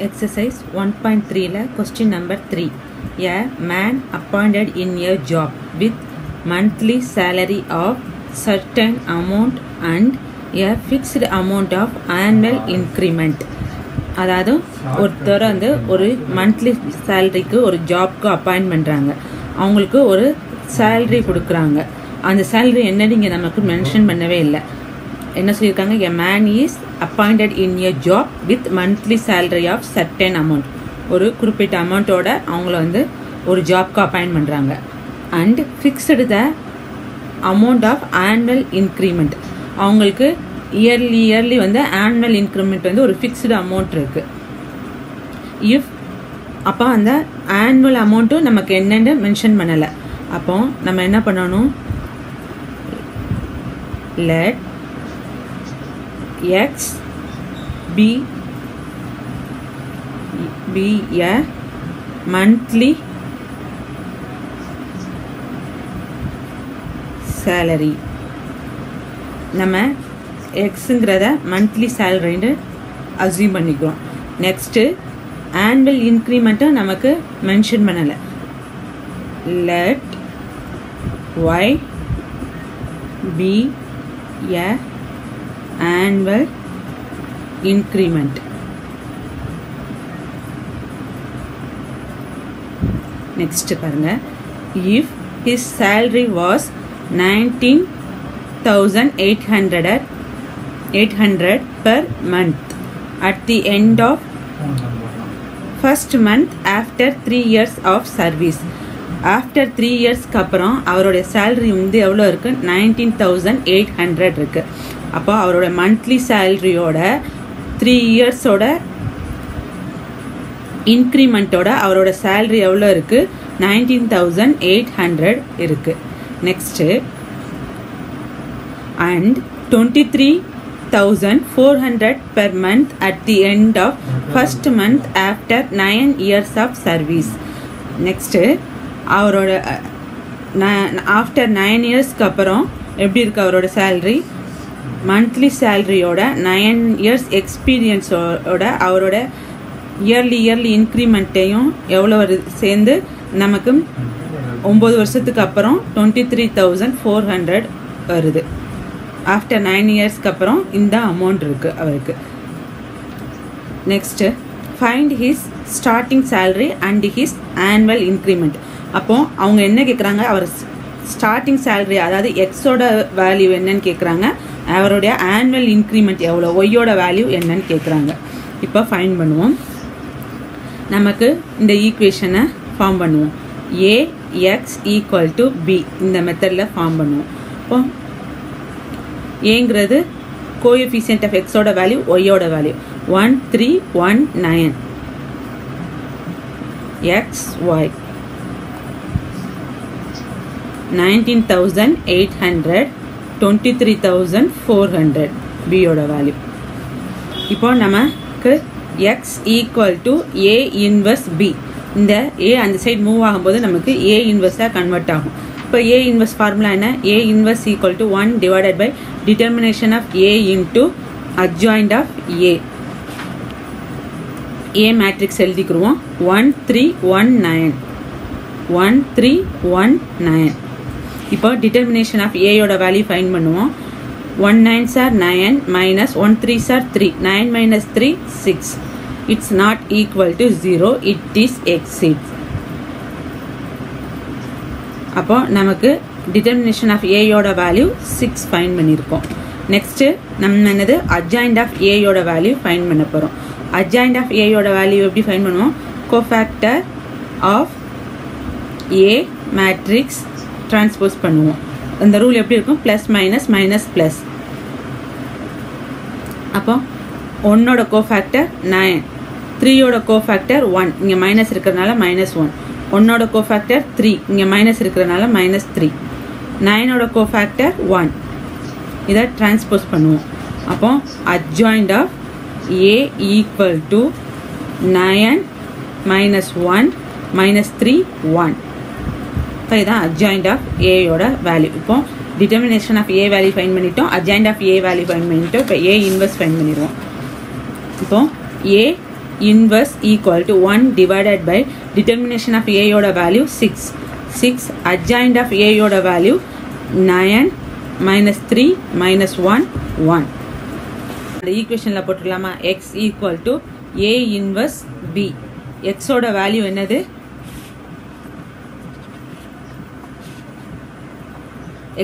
Exercise 1.3 la question number 3. A man appointed in a job with monthly salary of certain amount and a fixed amount of annual increment. அதாவது ஒருத்தர் வந்து ஒரு monthly சேலரிக்கு ஒரு ஜாப்க்கு appoint பண்ணுறாங்க. அவங்களுக்கு ஒரு சேலரி கொடுக்குறாங்க. அந்த சேலரி என்னன்னு இங்கே நமக்கு மென்ஷன் பண்ணவே இல்லை. என்ன சொல்லியிருக்காங்க? A man is appointed in a job with monthly salary of certain amount. ஒரு குறிப்பிட்ட அமௌண்ட்டோட அவங்கள வந்து ஒரு ஜாப்க்கு அப்பாயின்ட் பண்ணுறாங்க. And fixed the amount of annual increment. அவங்களுக்கு இயர்லி வந்து ஆனுவல் இன்க்ரிமெண்ட் வந்து ஒரு ஃபிக்ஸ்டு அமௌண்ட் இருக்குது. அப்போ அந்த ஆனுவல் அமௌண்ட்டும் நமக்கு என்னென்னு மென்ஷன் பண்ணலை. அப்போ நம்ம என்ன பண்ணணும்? Let X be a monthly salary. நம்ம எக்ஸுங்கிறத மந்த்லி சேலரின்னு அஸ்யூம் பண்ணிக்கிறோம். நெக்ஸ்ட்டு ஆனுவல் இன்க்ரிமெண்ட்டும் நமக்கு மென்ஷன் பண்ணலை. Let Y be a annual increment. Next பாருங்க, if his salary was 19,800 per month at the end of first month after 3 years of service. After 3 yearsக்கு அப்புறம் அவருடைய salary வந்து எவ்வளோ இருக்கு? 19,800 இருக்கு. அப்போ அவரோட மந்த்லி சேலரியோட 3 இயர்ஸோட இன்க்ரிமெண்ட்டோட அவரோட சேலரி எவ்வளோ இருக்குது? 19,800 இருக்குது. Next and 23,400 per month at the end of first month after 9 years of service. Next அவரோட ஆஃப்டர் 9 இயர்ஸ்க்கு அப்புறம் எப்படி இருக்குது அவரோட சேலரி? மந்த்லி சேலரியோட 9 இயர்ஸ் எக்ஸ்பீரியன்ஸோட அவரோட இயர்லி இன்க்ரிமெண்ட்டையும் எவ்வளோ சேர்ந்து நமக்கு 9 வருஷத்துக்கு அப்புறம் 23,400 வருது. ஆஃப்டர் 9 இயர்ஸ்க்கு அப்புறம் இந்த அமௌண்ட் இருக்குது அவருக்கு. Next find his starting salary and his annual increment. அப்போது அவங்க என்ன கேட்குறாங்க? அவர் ஸ்டார்டிங் சேலரி அதாவது எக்ஸோட வேல்யூ என்னன்னு கேட்குறாங்க. அவருடைய ஆனுவல் இன்க்ரிமெண்ட் எவ்வளோ, ஒய்யோட வேல்யூ என்னன்னு கேட்குறாங்க. இப்போ ஃபைண்ட் பண்ணுவோம். நமக்கு இந்த ஈக்குவேஷனை ஃபார்ம் பண்ணுவோம். AX = B இந்த மெத்தடில் ஃபார்ம் பண்ணுவோம். இப்போ ஏங்கிறது கோஎஃபிஷியன்ட் ஆஃப் எக்ஸோட வேல்யூ, ஒய்யோட வேல்யூ 1319 XY 19,800 23,400 பியோட வேல்யூ. இப்போ நமக்கு X = A இன்வர்ஸ் B. இந்த A அந்த சைடு மூவ் ஆகும்போது நமக்கு A இன்வர்ஸாக கன்வெர்ட் ஆகும். இப்போ A இன்வர்ஸ் ஃபார்முலா என்ன? A inverse = 1 divided by determination of A into adjoint of A. A matrix எழுதிக்குருவோம். 1319. இப்போ டிட்டர்மினேஷன் ஆஃப் ஏயோட வேல்யூ ஃபைண்ட் பண்ணுவோம். 1 9s are 9 minus 1 3s are 3. 9 minus 3 6. It's not equal to 0. It is exceeds. அப்போ நமக்கு determination of ஏயோட value 6 find பண்ணியிருக்கோம். Next நம்ம என்னது? அட்ஜாயிண்ட் ஆஃப் ஏயோட வேல்யூ ஃபைண்ட் பண்ண போகிறோம். அட்ஜாயிண்ட் ஆஃப் ஏயோட வேல்யூ எப்படி ஃபைண்ட் பண்ணுவோம்? Cofactor of A matrix transpose பண்ணுவோம். இந்த ரூல் எப்படி இருக்கும்? Plus minus minus plus. அப்போ 1ஓட கோஃபேக்டர் 9, 3யோட கோஃபேக்டர் 1, இங்கே மைனஸ் இருக்கிறதுனால -1. 1ஓட கோஃபேக்டர் 3, இங்கே மைனஸ் இருக்கிறதுனால -3. 9ஓட கோஃபேக்டர் 1. இதை டிரான்ஸ்போஸ் பண்ணுவோம். அப்போ அட்ஜாயிண்ட் ஆஃப் A = 9 -1 -3 1. இப்போ இதான் அட்ஜாயிண்ட் ஆஃப் ஏயோட வேல்யூ. இப்போ determination of A value find பண்ணிட்டோம், adjoint of A value find பண்ணிட்டோம். இப்போ ஏ இன்வெர்ஸ் ஃபைண்ட் பண்ணிடுவோம். இப்போ ஏ inverse equal to 1 divided by determination of A yoda value 6. 6 adjoint of A yoda value 9 minus 3 minus 1 1. The equation la potukalama x equal to A inverse B. X oda value என்னது?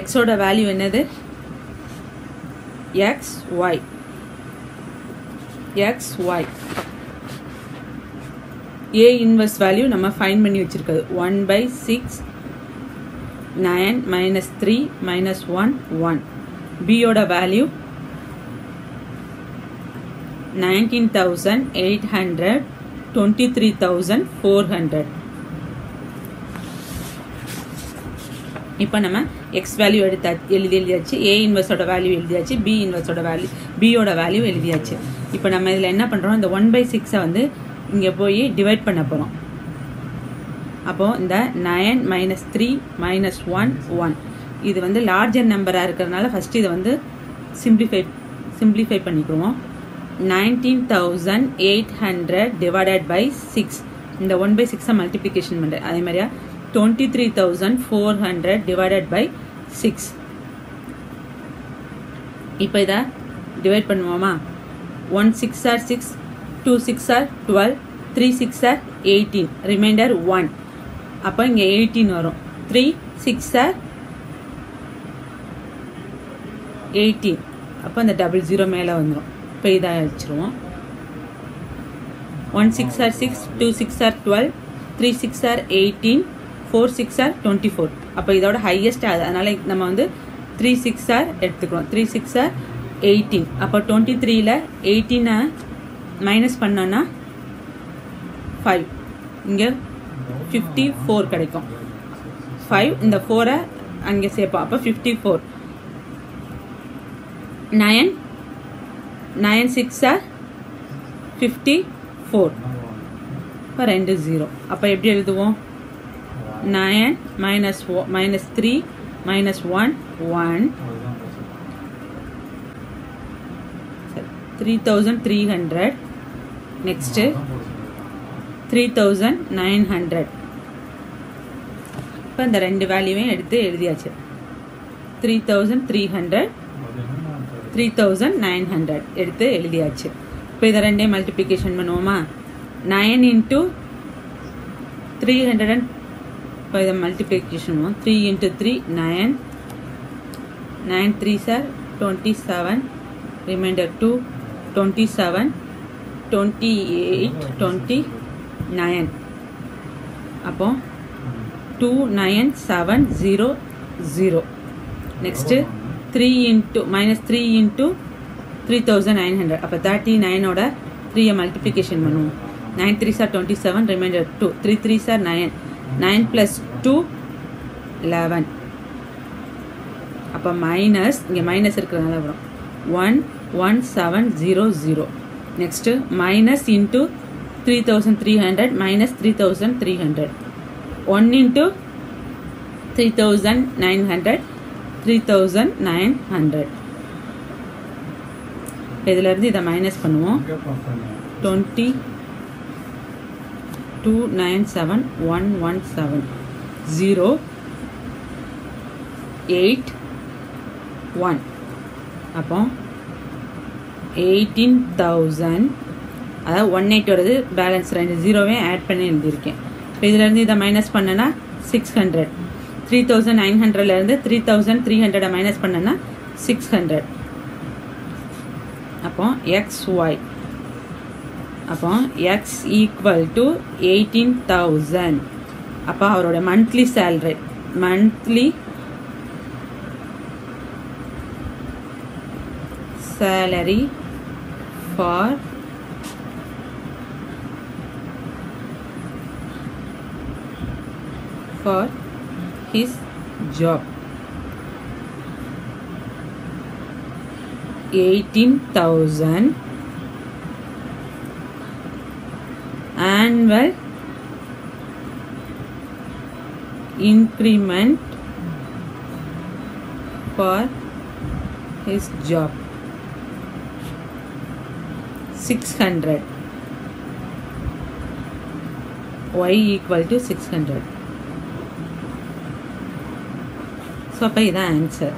X oda value என்னது? X y. X y. A inverse value நம்ம find பண்ணி வச்சிருக்கிறது 1 by 6 9 minus 3 minus 1 1. B oda value 19,800 23,400. இப்போ நம்ம x value எழுதியாச்சு, A inverse ஓட value எழுதியாச்சு, B இன்வர்ஸ் ஓட வேல்யூ B ஓட வேல்யூ எழுதியாச்சு. இப்போ நம்ம இதில் என்ன பண்ணுறோம், இந்த 1/6 வந்து இங்கே போய் டிவைட் பண்ண போகிறோம். அப்போது இந்த 9 minus 3 minus 1 1 இது வந்து லார்ஜர் நம்பராக இருக்கிறதுனால ஃபஸ்ட்டு இதை வந்து சிம்பிளிஃபை பண்ணிக்குவோம். 19,800 divided by 6 இந்த 1/6 மல்டிப்ளிகேஷன் பண்ணுறேன். அதே மாதிரியா 23,400 divided by 6. இப்போ இதை டிவைட் பண்ணுவோமா? 1 6 are 6, 2 6 are 12, 3 6 are 18, ரிமைண்டர் 1. அப்போ இங்கே 18 வரும். 3 6 are 18. அப்போ அந்த 00 மேலே வந்துடும். இப்போ இதாக வச்சுருவோம். 1 6 are 6, 2 6 are 12, 3 6 are 18, 4 6 are 24. அப்போ இதோட ஹையஸ்ட் அதனால நம்ம வந்து 3 6 are எடுத்துக்கிறோம். 3 6 are 18. அப்போ 23ல் 18 மைனஸ் பண்ணோன்னா 5, இங்கே 54 கிடைக்கும். 5 இந்த 4 அங்கே சேர்ப்போம். அப்போ 54. 9 9 6 are 54. இப்போ 2 0. அப்போ எப்படி எழுதுவோம்? 9 minus 3 minus 1 1 3,300. next 3,900. இப்போ இந்த ரெண்டு வேல்யூவையும் எடுத்து எழுதியாச்சு. 3,300 3,900 எடுத்து எழுதியாச்சு. இப்போ இதை ரெண்டே மல்டிப்ளிகேஷன் பண்ணுவோமா? 9 into 300 இப்போ இதை மல்டிப்ளிகேஷன் பண்ணுவோம். 3 into 3 9 9 3s are 27, ரிமைண்டர் 2 27 28 29. அப்போ 29700. next 3 into minus 3 into 3,900. அப்போ 39 ஓட 3 மல்டிப்ளிகேஷன் பண்ணுவோம். 9 3s are 27, reminder 2 3 3s are 9 9 plus 2 11. அப்போ மைனஸ் இங்கே மைனஸ் இருக்கிறதுனால வரும் 11700. Next minus into 3,300 minus 3,300. 1 into 3,900 3,900. இதிலிருந்து இதை மைனஸ் பண்ணுவோம். 297,117 0 8 1. அப்போ 18,000. அதாவது 18 வருது, பேலன்ஸ் 2 ஜீரோவே ஆட் பண்ணி எழுதியிருக்கேன். இப்போ இதிலேருந்து இதை மைனஸ் பண்ணனா 600. 3,900லேருந்து 3,300 மைனஸ் பண்ணனா 600. அப்போ XY. அப்போ X ஈக்குவல் டு 18,000. அப்போ அவரோட monthly salary monthly salary for his job 18,000. annual increment for his job 600. y equal to 600. So அப்போ இதான் ஆன்சர்.